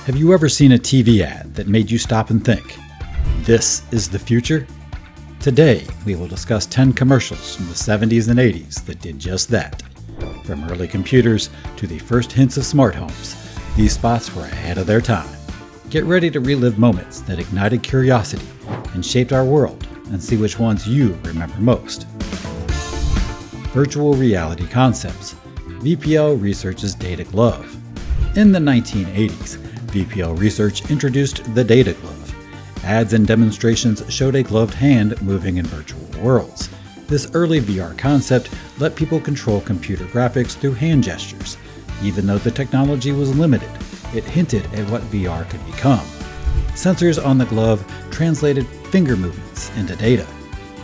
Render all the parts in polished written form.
Have you ever seen a TV ad that made you stop and think, this is the future? Today, we will discuss 10 commercials from the 70s and 80s that did just that. From early computers to the first hints of smart homes, these spots were ahead of their time. Get ready to relive moments that ignited curiosity and shaped our world, and see which ones you remember most. Virtual reality concepts. VPL Research's Data Glove. In the 1980s, VPL Research introduced the Data Glove. Ads and demonstrations showed a gloved hand moving in virtual worlds. This early VR concept let people control computer graphics through hand gestures. Even though the technology was limited, it hinted at what VR could become. Sensors on the glove translated finger movements into data.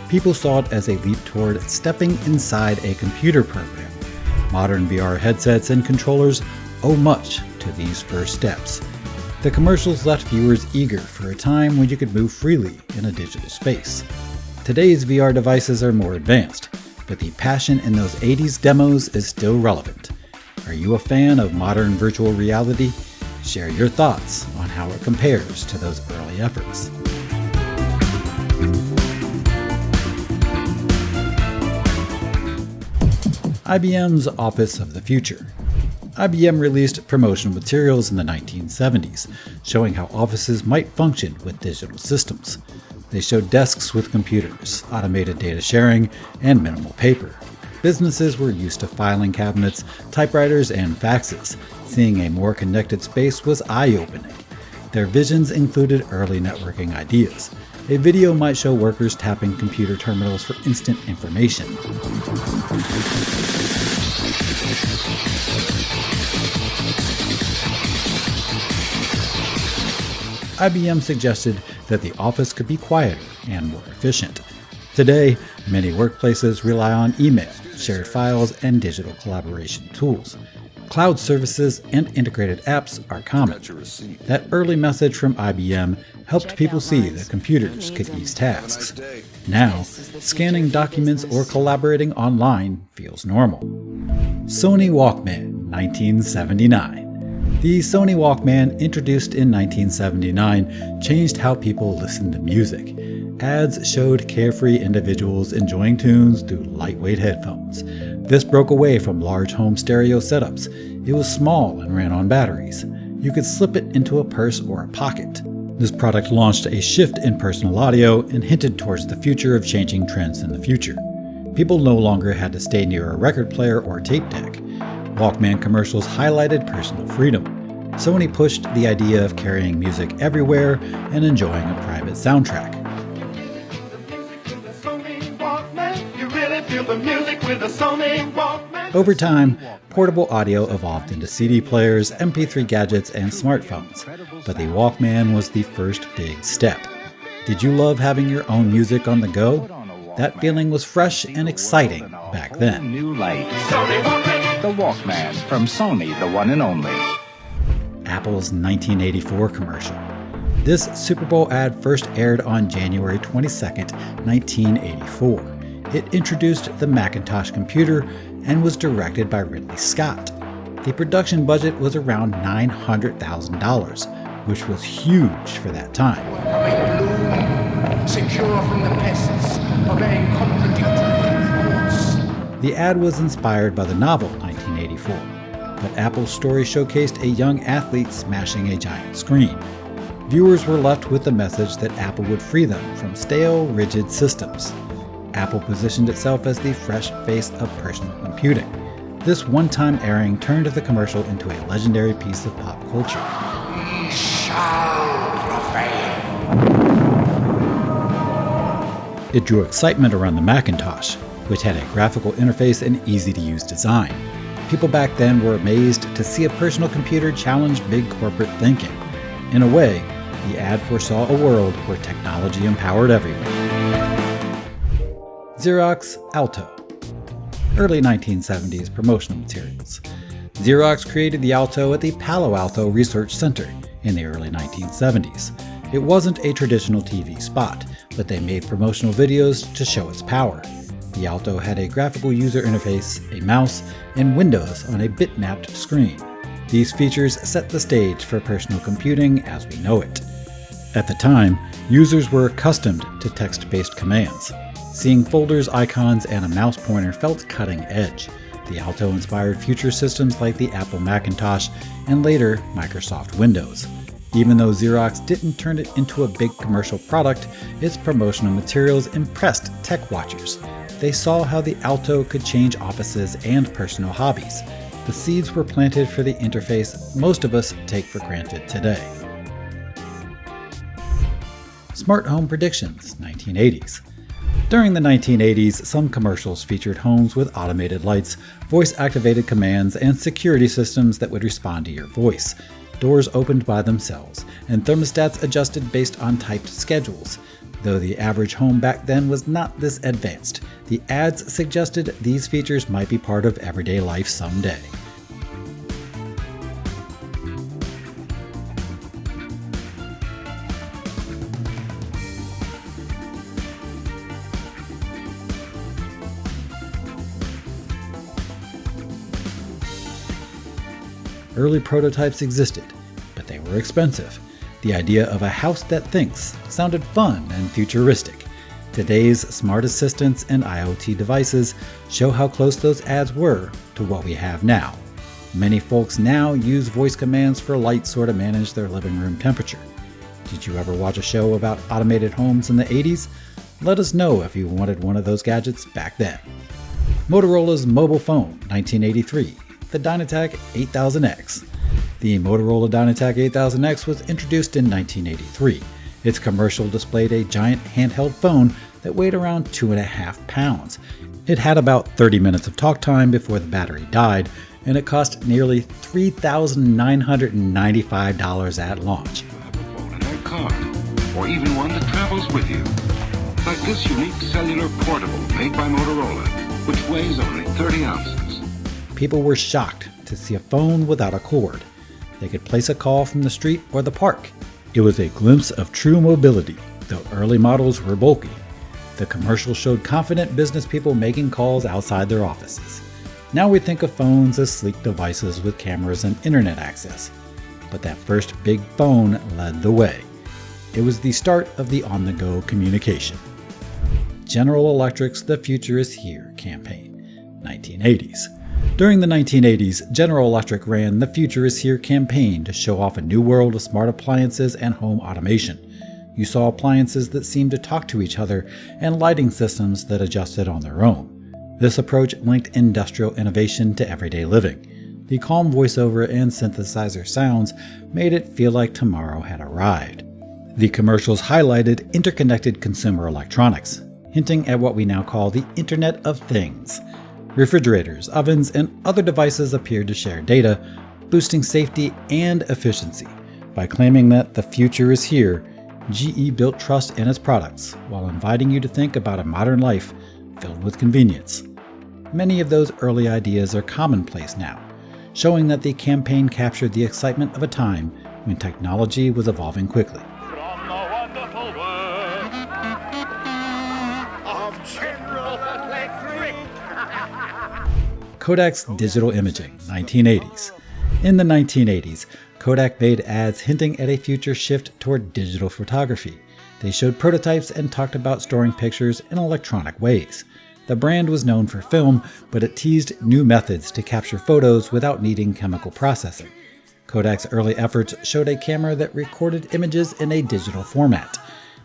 People saw it as a leap toward stepping inside a computer program. Modern VR headsets and controllers owe much to these first steps. The commercials left viewers eager for a time when you could move freely in a digital space. Today's VR devices are more advanced, but the passion in those 80s demos is still relevant. Are you a fan of modern virtual reality? Share your thoughts on how it compares to those early efforts. IBM's Office of the Future. IBM released promotional materials in the 1970s, showing how offices might function with digital systems. They showed desks with computers, automated data sharing, and minimal paper. Businesses were used to filing cabinets, typewriters, and faxes. Seeing a more connected space was eye-opening. Their visions included early networking ideas. A video might show workers tapping computer terminals for instant information. IBM suggested that the office could be quieter and more efficient. Today, many workplaces rely on email, shared files, and digital collaboration tools. Cloud services and integrated apps are common. That early message from IBM helped people see that computers could ease tasks. Now, scanning documents or collaborating online feels normal. Sony Walkman, 1979. The Sony Walkman, introduced in 1979, changed how people listened to music. Ads showed carefree individuals enjoying tunes through lightweight headphones. This broke away from large home stereo setups. It was small and ran on batteries. You could slip it into a purse or a pocket. This product launched a shift in personal audio and hinted towards the future of changing trends in the future. People no longer had to stay near a record player or tape deck. Walkman commercials highlighted personal freedom. Sony pushed the idea of carrying music everywhere and enjoying a private soundtrack. Over time, portable audio evolved into CD players, MP3 gadgets, and smartphones, but the Walkman was the first big step. Did you love having your own music on the go? That feeling was fresh and exciting back then. The Walkman from Sony, the one and only. Apple's 1984 commercial. This Super Bowl ad first aired on January 22, 1984. It introduced the Macintosh computer and was directed by Ridley Scott. The production budget was around $900,000, which was huge for that time. Secure from the pests, obeying contradictory reports. The ad was inspired by the novel 1984, but Apple's story showcased a young athlete smashing a giant screen. Viewers were left with the message that Apple would free them from stale, rigid systems. Apple positioned itself as the fresh face of personal computing. This one-time airing turned the commercial into a legendary piece of pop culture. We shall prevail. It drew excitement around the Macintosh, which had a graphical interface and easy-to-use design. People back then were amazed to see a personal computer challenge big corporate thinking. In a way, the ad foresaw a world where technology empowered everyone. Xerox Alto. Early 1970s promotional materials. Xerox created the Alto at the Palo Alto Research Center in the early 1970s. It wasn't a traditional TV spot, but they made promotional videos to show its power. The Alto had a graphical user interface, a mouse, and windows on a bitmapped screen. These features set the stage for personal computing as we know it. At the time, users were accustomed to text-based commands. Seeing folders, icons, and a mouse pointer felt cutting edge. The Alto inspired future systems like the Apple Macintosh and later Microsoft Windows. Even though Xerox didn't turn it into a big commercial product, its promotional materials impressed tech watchers. They saw how the Alto could change offices and personal hobbies. The seeds were planted for the interface most of us take for granted today. Smart home predictions, 1980s. During the 1980s, some commercials featured homes with automated lights, voice-activated commands, and security systems that would respond to your voice. Doors opened by themselves, and thermostats adjusted based on typed schedules. Though the average home back then was not this advanced, the ads suggested these features might be part of everyday life someday. Early prototypes existed, but they were expensive. The idea of a house that thinks sounded fun and futuristic. Today's smart assistants and IoT devices show how close those ads were to what we have now. Many folks now use voice commands for lights or to manage their living room temperature. Did you ever watch a show about automated homes in the 80s? Let us know if you wanted one of those gadgets back then. Motorola's mobile phone, 1983. The Dynatac 8000X. The Motorola Dynatac 8000X was introduced in 1983. Its commercial displayed a giant handheld phone that weighed around 2.5 pounds. It had about 30 minutes of talk time before the battery died, and it cost nearly $3,995 at launch. In a car, or even one that travels with you. Like this unique cellular portable made by Motorola, which weighs only 30 ounces. People were shocked to see a phone without a cord. They could place a call from the street or the park. It was a glimpse of true mobility, though early models were bulky. The commercial showed confident business people making calls outside their offices. Now we think of phones as sleek devices with cameras and internet access. But that first big phone led the way. It was the start of the on-the-go communication. General Electric's The Future is Here campaign, 1980s. During the 1980s, General Electric ran the Future is Here campaign to show off a new world of smart appliances and home automation. You saw appliances that seemed to talk to each other and lighting systems that adjusted on their own. This approach linked industrial innovation to everyday living. The calm voiceover and synthesizer sounds made it feel like tomorrow had arrived. The commercials highlighted interconnected consumer electronics, hinting at what we now call the Internet of Things. Refrigerators, ovens, and other devices appeared to share data, boosting safety and efficiency. By claiming that the future is here, GE built trust in its products while inviting you to think about a modern life filled with convenience. Many of those early ideas are commonplace now, showing that the campaign captured the excitement of a time when technology was evolving quickly. From the wonderful world of General Electric. Kodak's digital imaging, 1980s. In the 1980s, Kodak made ads hinting at a future shift toward digital photography. They showed prototypes and talked about storing pictures in electronic ways. The brand was known for film, but it teased new methods to capture photos without needing chemical processing. Kodak's early efforts showed a camera that recorded images in a digital format.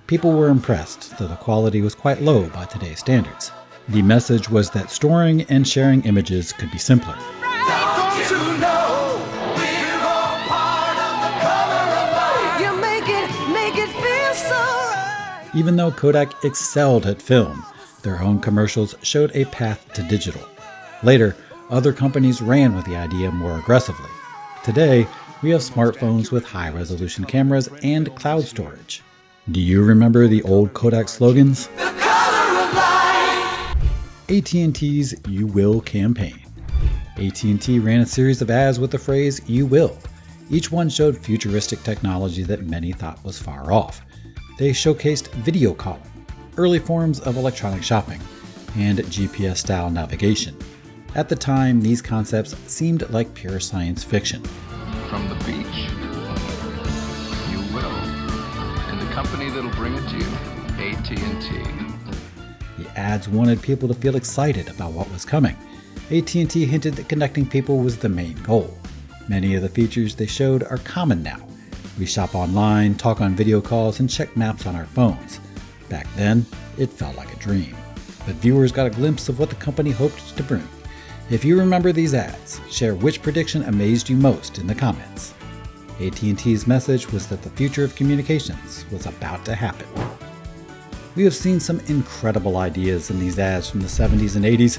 People were impressed, though the quality was quite low by today's standards. The message was that storing and sharing images could be simpler. Don't you know we're all part of the color of life? You make it feel so right. Even though Kodak excelled at film, their own commercials showed a path to digital. Later, other companies ran with the idea more aggressively. Today, we have smartphones with high-resolution cameras and cloud storage. Do you remember the old Kodak slogans? The color of life. AT&T's You Will campaign. AT&T ran a series of ads with the phrase, "You will." Each one showed futuristic technology that many thought was far off. They showcased video calling, early forms of electronic shopping, and GPS-style navigation. At the time, these concepts seemed like pure science fiction. from the beach? You will. And the company that'll bring it to you, AT&T. The ads wanted people to feel excited about what was coming. AT&T hinted that connecting people was the main goal. Many of the features they showed are common now. We shop online, talk on video calls, and check maps on our phones. Back then, it felt like a dream. But viewers got a glimpse of what the company hoped to bring. If you remember these ads, share which prediction amazed you most in the comments. AT&T's message was that the future of communications was about to happen. We have seen some incredible ideas in these ads from the 70s and 80s.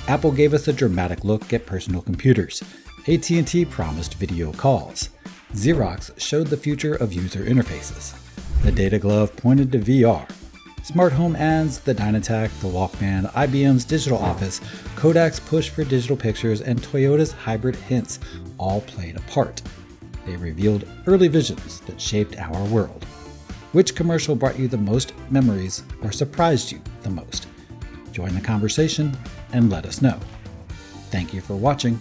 Apple gave us a dramatic look at personal computers. AT&T promised video calls. Xerox showed the future of user interfaces. The Data Glove pointed to VR. Smart home ads, the Dynatac, the Walkman, IBM's Digital Office, Kodak's push for digital pictures, and Toyota's hybrid hints all played a part. They revealed early visions that shaped our world. Which commercial brought you the most memories or surprised you the most? Join the conversation and let us know. Thank you for watching,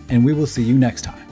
and we will see you next time